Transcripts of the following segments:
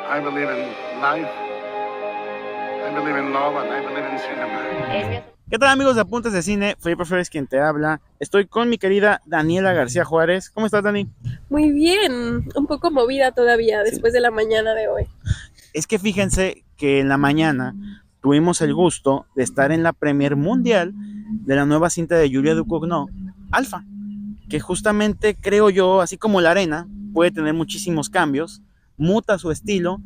I believe in life, I believe in love, and I believe in cinema. ¿Qué tal, amigos de Apuntes de Cine? Felipe Flores quien te habla. Estoy con mi querida Daniela García Juárez. ¿Cómo estás, Dani? Muy bien, un poco movida todavía Sí. después de la mañana de hoy. Es que fíjense que en la mañana tuvimos el gusto de estar en la premier mundial de la nueva cinta de Julia Ducournau, Alfa, que justamente creo yo, así como La Arena, puede tener muchísimos cambios, muta su estilo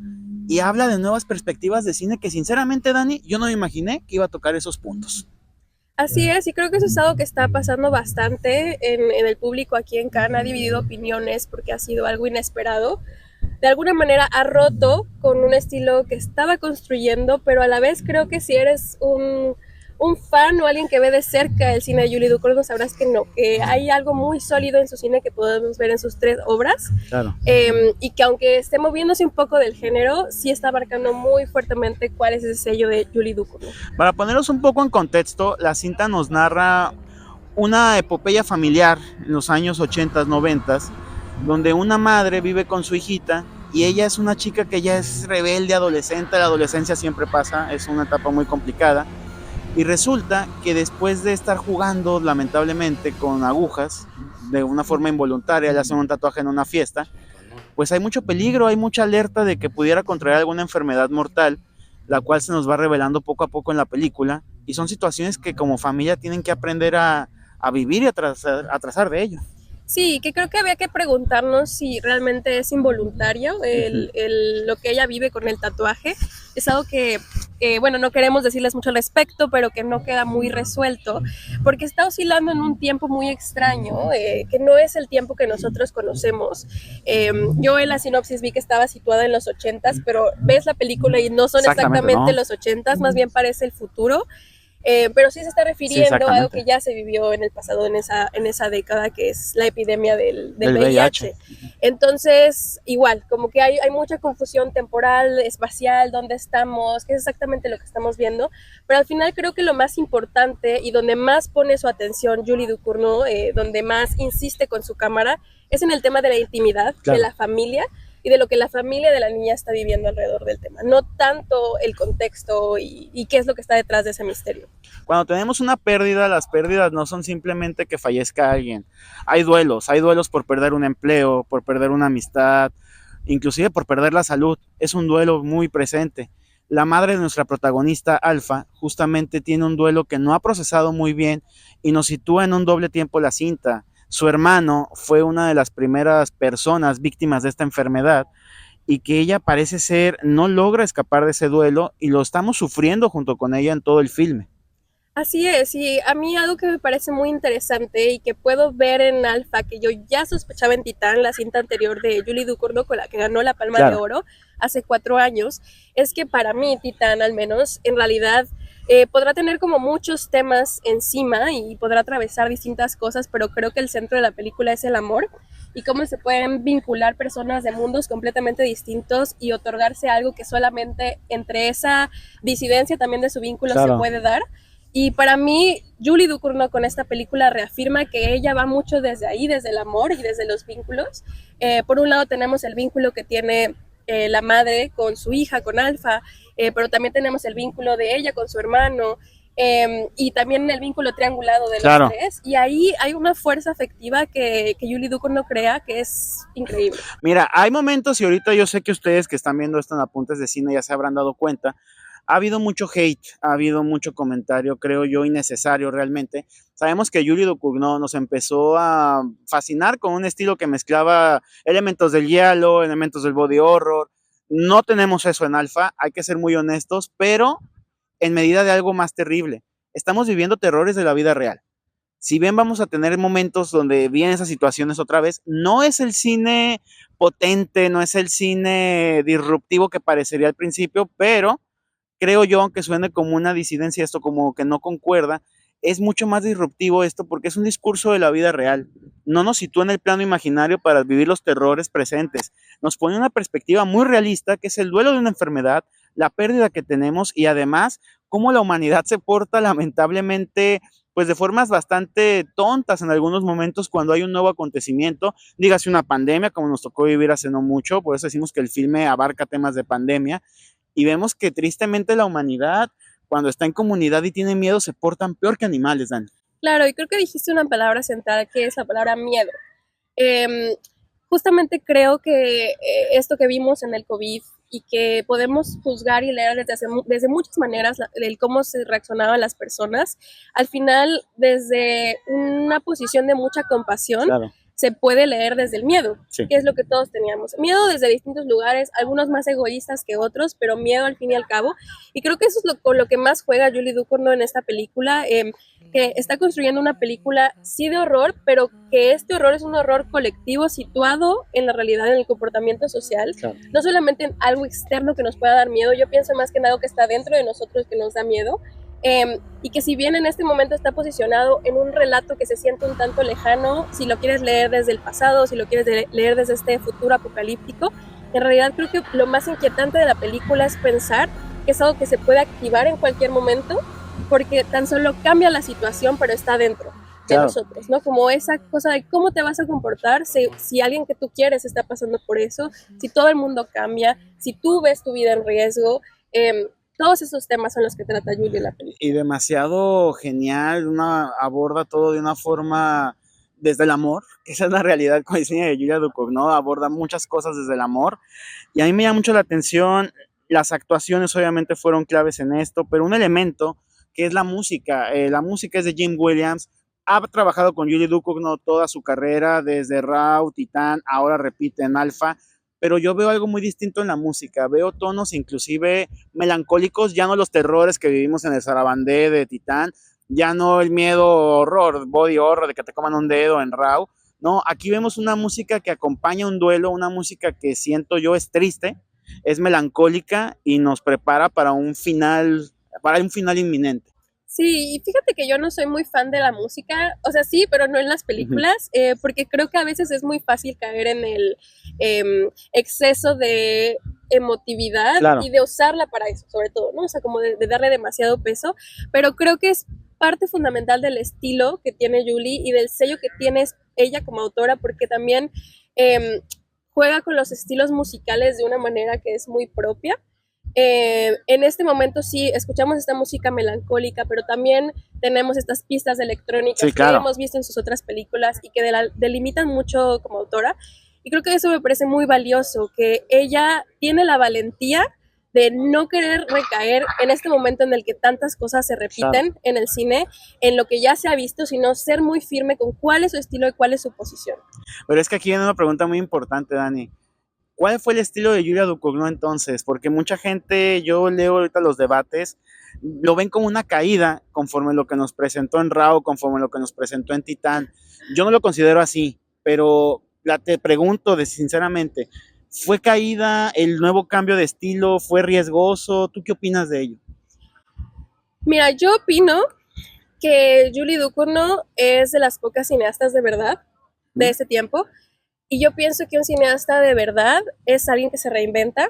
y habla de nuevas perspectivas de cine que sinceramente, Dani, yo no me imaginé que iba a tocar esos puntos. Así es, y creo que eso es algo que está pasando bastante en el público aquí en Cannes. Ha dividido opiniones porque ha sido algo inesperado. De alguna manera ha roto con un estilo que estaba construyendo, pero a la vez creo que si eres un fan o alguien que ve de cerca el cine de Julie Ducournau, sabrás que no, que hay algo muy sólido en su cine que podemos ver en sus tres obras, Claro. y que aunque esté moviéndose un poco del género, sí está marcando muy fuertemente cuál es ese sello de Julie Ducournau. Para poneros un poco en contexto, la cinta nos narra una epopeya familiar en los años 80, 90, donde una madre vive con su hijita y ella es una chica que ya es rebelde, adolescente. La adolescencia siempre pasa, es una etapa muy complicada. Y resulta que después de estar jugando lamentablemente con agujas, de una forma involuntaria, le hacen un tatuaje en una fiesta, pues hay mucho peligro, hay mucha alerta de que pudiera contraer alguna enfermedad mortal, la cual se nos va revelando poco a poco en la película, y son situaciones que como familia tienen que aprender a vivir y a trazar de ello. Sí, que creo que había que preguntarnos si realmente es involuntario lo que ella vive con el tatuaje. Es algo bueno, no queremos decirles mucho al respecto, pero que no queda muy resuelto, porque está oscilando en un tiempo muy extraño, que no es el tiempo que nosotros conocemos. Yo en la sinopsis vi que estaba situada en los 80s, pero ves la película y no son exactamente ¿No? los 80s, más bien parece el futuro. Pero sí se está refiriendo a algo que ya se vivió en el pasado, en esa década, que es la epidemia del VIH. Entonces, igual, como que hay mucha confusión temporal, espacial, dónde estamos, qué es exactamente lo que estamos viendo, pero al final creo que lo más importante y donde más pone su atención Julie Ducournau, donde más insiste con su cámara, es en el tema de la intimidad, claro, de la familia, y de lo que la familia de la niña está viviendo alrededor del tema, no tanto el contexto y qué es lo que está detrás de ese misterio. Cuando tenemos una pérdida, las pérdidas no son simplemente que fallezca alguien. Hay duelos por perder un empleo, por perder una amistad, inclusive por perder la salud. Es un duelo muy presente. La madre de nuestra protagonista, Alfa, justamente tiene un duelo que no ha procesado muy bien y nos sitúa en un doble tiempo la cinta. Su hermano fue una de las primeras personas víctimas de esta enfermedad y que ella parece ser no logra escapar de ese duelo y lo estamos sufriendo junto con ella en todo el filme. Así es, y a mí algo que me parece muy interesante y que puedo ver en Alfa, que yo ya sospechaba en Titán, la cinta anterior de Julie Ducournau, con la que ganó la Palma de Oro hace 4 años, es que para mí Titán, al menos, en realidad podrá tener como muchos temas encima y podrá atravesar distintas cosas, pero creo que el centro de la película es el amor y cómo se pueden vincular personas de mundos completamente distintos y otorgarse algo que solamente entre esa disidencia también de su vínculo se puede dar. Y para mí, Julie Ducournau con esta película reafirma que ella va mucho desde ahí, desde el amor y desde los vínculos. Por un lado tenemos el vínculo que tiene la madre con su hija, con Alfa, pero también tenemos el vínculo de ella con su hermano, y también el vínculo triangulado de los tres. Y ahí hay una fuerza afectiva que Julie Ducournau crea que es increíble. Mira, hay momentos, y ahorita yo sé que ustedes que están viendo esto en Apuntes de Cine ya se habrán dado cuenta, ha habido mucho hate, ha habido mucho comentario, creo yo, innecesario realmente. Sabemos que Julie Ducournau nos empezó a fascinar con un estilo que mezclaba elementos del giallo, elementos del body horror. No tenemos eso en Alfa, hay que ser muy honestos, pero en medida de algo más terrible. Estamos viviendo terrores de la vida real. Si bien vamos a tener momentos donde vienen esas situaciones otra vez, no es el cine potente, no es el cine disruptivo que parecería al principio, pero creo yo, aunque suene como una disidencia, esto como que no concuerda, es mucho más disruptivo esto porque es un discurso de la vida real. No nos sitúa en el plano imaginario para vivir los terrores presentes. Nos pone una perspectiva muy realista, que es el duelo de una enfermedad, la pérdida que tenemos y además cómo la humanidad se porta lamentablemente pues de formas bastante tontas en algunos momentos cuando hay un nuevo acontecimiento, dígase una pandemia como nos tocó vivir hace no mucho, por eso decimos que el filme abarca temas de pandemia y vemos que tristemente la humanidad cuando está en comunidad y tiene miedo se portan peor que animales, Dan. Claro, y creo que dijiste una palabra central que es la palabra miedo. Eh, Justamente creo que esto que vimos en el COVID y que podemos juzgar y leer desde muchas maneras el cómo se reaccionaban las personas, al final desde una posición de mucha compasión, Claro. Se puede leer desde el miedo, Sí. que es lo que todos teníamos. Miedo desde distintos lugares, algunos más egoístas que otros, pero miedo al fin y al cabo. Y creo que eso es con lo que más juega Julie Ducournau en esta película, que está construyendo una película sí de horror, pero que este horror es un horror colectivo situado en la realidad, en el comportamiento social, Claro. no solamente en algo externo que nos pueda dar miedo. Yo pienso más que en algo que está dentro de nosotros que nos da miedo. Y que si bien en este momento está posicionado en un relato que se siente un tanto lejano, si lo quieres leer desde el pasado, si lo quieres leer desde este futuro apocalíptico, en realidad creo que lo más inquietante de la película es pensar que es algo que se puede activar en cualquier momento, porque tan solo cambia la situación, pero está dentro de nosotros, ¿no? Como esa cosa de cómo te vas a comportar si alguien que tú quieres está pasando por eso, si todo el mundo cambia, si tú ves tu vida en riesgo. Todos esos temas son los que trata Julie en la película. Y demasiado genial, aborda todo de una forma desde el amor, esa es la realidad con el cine de Julia Ducournau, aborda muchas cosas desde el amor, y a mí me llama mucho la atención, las actuaciones obviamente fueron claves en esto, pero un elemento que es la música es de Jim Williams, ha trabajado con Julie Ducournau toda su carrera, desde Raw, Titán, ahora repite en Alpha, pero yo veo algo muy distinto en la música, veo tonos inclusive melancólicos, ya no los terrores que vivimos en el Sarabandé de Titán, ya no el miedo horror, body horror de que te coman un dedo en Raw, no, aquí vemos una música que acompaña un duelo, una música que siento yo es triste, es melancólica y nos prepara para un final inminente. Sí, y fíjate que yo no soy muy fan de la música, o sea, sí, pero no en las películas, porque creo que a veces es muy fácil caer en el exceso de emotividad, Claro. Y de usarla para eso, sobre todo, ¿no? O sea, como de darle demasiado peso, pero creo que es parte fundamental del estilo que tiene Julie y del sello que tiene ella como autora, porque también juega con los estilos musicales de una manera que es muy propia. En este momento sí escuchamos esta música melancólica, pero también tenemos estas pistas electrónicas Sí, claro. que hemos visto en sus otras películas y que delimitan mucho como autora. Y creo que eso me parece muy valioso, que ella tiene la valentía de no querer recaer en este momento en el que tantas cosas se repiten en el cine, en lo que ya se ha visto, sino ser muy firme con cuál es su estilo y cuál es su posición. Pero es que aquí viene una pregunta muy importante, Dani. ¿Cuál fue el estilo de Julia Ducournau entonces? Porque mucha gente, yo leo ahorita los debates, lo ven como una caída conforme lo que nos presentó en Raw, conforme lo que nos presentó en Titán. Yo no lo considero así, pero te pregunto sinceramente, ¿fue caída el nuevo cambio de estilo? ¿Fue riesgoso? ¿Tú qué opinas de ello? Mira, yo opino que Julie Ducournau es de las pocas cineastas de verdad de este tiempo. Y yo pienso que un cineasta de verdad es alguien que se reinventa,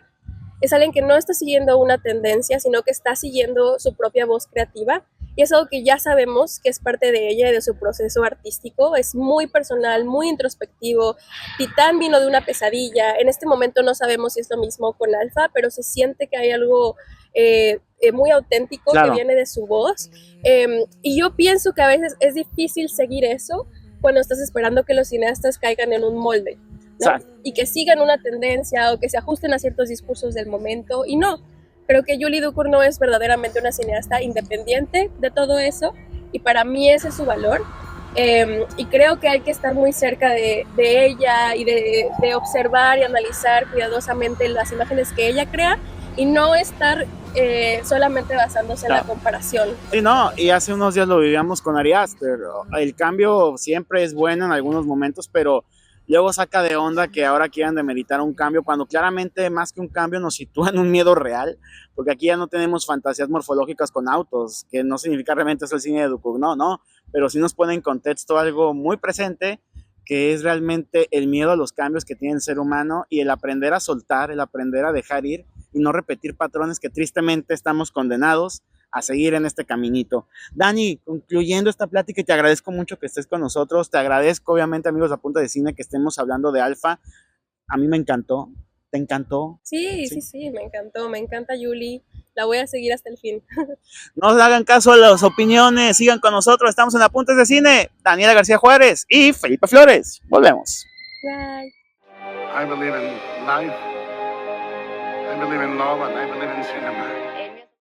es alguien que no está siguiendo una tendencia, sino que está siguiendo su propia voz creativa. Y es algo que ya sabemos que es parte de ella y de su proceso artístico. Es muy personal, muy introspectivo. Titán vino de una pesadilla. En este momento no sabemos si es lo mismo con Alpha, pero se siente que hay algo muy auténtico que viene de su voz. Y yo pienso que a veces es difícil seguir eso cuando estás esperando que los cineastas caigan en un molde, ¿no? Y que sigan una tendencia o que se ajusten a ciertos discursos del momento. Y no, creo que Julie Ducournau es verdaderamente una cineasta independiente de todo eso y para mí ese es su valor. Y creo que hay que estar muy cerca de ella y de observar y analizar cuidadosamente las imágenes que ella crea y no estar solamente basándose en la comparación. Sí, no, y hace unos días lo vivíamos con Ari Aster. El cambio siempre es bueno en algunos momentos, pero luego saca de onda que ahora quieran demeritar un cambio, cuando claramente más que un cambio nos sitúa en un miedo real, porque aquí ya no tenemos fantasías morfológicas con autos, que no significa realmente es el cine de Ducournau, no, pero sí nos pone en contexto algo muy presente, que es realmente el miedo a los cambios que tiene el ser humano y el aprender a soltar, el aprender a dejar ir y no repetir patrones que tristemente estamos condenados a seguir en este caminito. Dani, concluyendo esta plática, y te agradezco mucho que estés con nosotros, te agradezco obviamente, amigos de Apuntes de Cine, que estemos hablando de Alpha. A mí me encantó. ¿Te encantó? Sí, me encanta Yuli, la voy a seguir hasta el fin. No hagan caso a las opiniones, sigan con nosotros, estamos en Apuntes de Cine. Daniela García Juárez y Felipe Flores. Volvemos. Bye. I believe in life. I believe in love and I believe in cinema.